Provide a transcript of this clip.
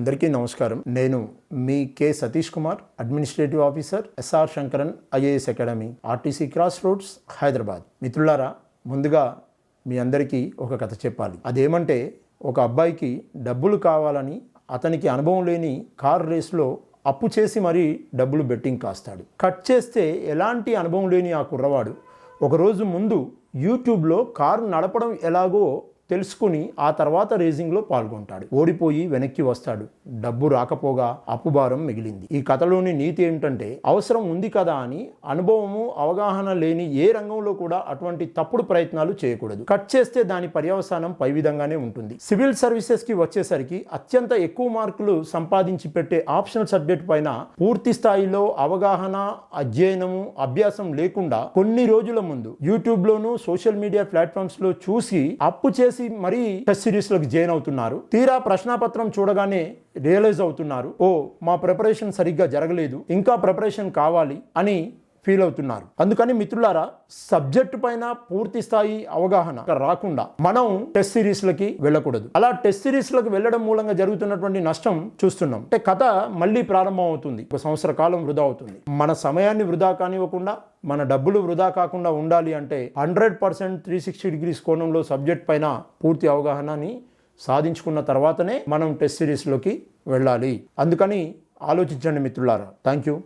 అందరికీ నమస్కారం. నేను మీ K Satish Kumar, administrative officer, SR Sankaran IAS academy, RTC cross roads, Hyderabad. మిత్రులారా, ముందుగా మీ అందరికీ ఒక కథ చెప్పాలి. అదేమంటే, ఒక అబ్బాయికి డబ్బులు కావాలని అతనికి అనుభవం లేని కార్ రేస్లో అప్పు చేసి మరీ డబ్బులు బెట్టింగ్ కాస్తాడు. కట్ చేస్తే ఎలాంటి అనుభవం లేని ఆ కుర్రవాడు ఒకరోజు ముందు యూట్యూబ్లో కారు నడపడం ఎలాగో తెలుసుకుని ఆ తర్వాత రేసింగ్లో పాల్గొంటాడు. ఓడిపోయి వెనక్కి వస్తాడు. డబ్బు రాకపోగా అప్పుభారం మిగిలింది. ఈ కథలోని నీతి ఏమిటంటే, అవసరం ఉంది కదా అని అనుభవము అవగాహన లేని ఏ రంగంలో కూడా అటువంటి తప్పుడు ప్రయత్నాలు చేయకూడదు. కట్ చేస్తే దాని పర్యవసానం పై విధంగానే ఉంటుంది. సివిల్ సర్వీసెస్కి వచ్చేసరికి అత్యంత ఎక్కువ మార్కులు సంపాదించి పెట్టే ఆప్షనల్ సబ్జెక్ట్ పైన పూర్తి స్థాయిలో అవగాహన, అధ్యయనము, అభ్యాసం లేకుండా కొన్ని రోజుల ముందు యూట్యూబ్లోను సోషల్ మీడియా ప్లాట్ఫామ్స్లో చూసి అప్పు చేసి మరీ టెస్ట్ సిరీస్లకు జాయిన్ అవుతున్నారు. తీరా ప్రశ్నాపత్రం చూడగానే రియలైజ్ అవుతున్నారు, ఓ మా ప్రిపరేషన్ సరిగ్గా జరగలేదు, ఇంకా ప్రిపరేషన్ కావాలి అని ఫీల్ అవుతున్నారు. అందుకని మిత్రులారా, సబ్జెక్టు పైన పూర్తి స్థాయి అవగాహన రాకుండా మనం టెస్ట్ సిరీస్లకి వెళ్ళకూడదు. అలా టెస్ట్ సిరీస్లకు వెళ్ళడం మూలంగా జరుగుతున్నటువంటి నష్టం చూస్తున్నాం. అంటే కథ మళ్ళీ ప్రారంభం అవుతుంది. ఒక సంవత్సర కాలం వృధా అవుతుంది. మన సమయాన్ని వృధా కానివ్వకుండా, మన డబ్బులు వృధా కాకుండా ఉండాలి అంటే 100% 360 degrees కోణంలో సబ్జెక్ట్ పైన పూర్తి అవగాహనని సాధించుకున్న తర్వాతనే మనం టెస్ట్ సిరీస్లోకి వెళ్ళాలి. అందుకని ఆలోచించండి మిత్రులారా. Thank you.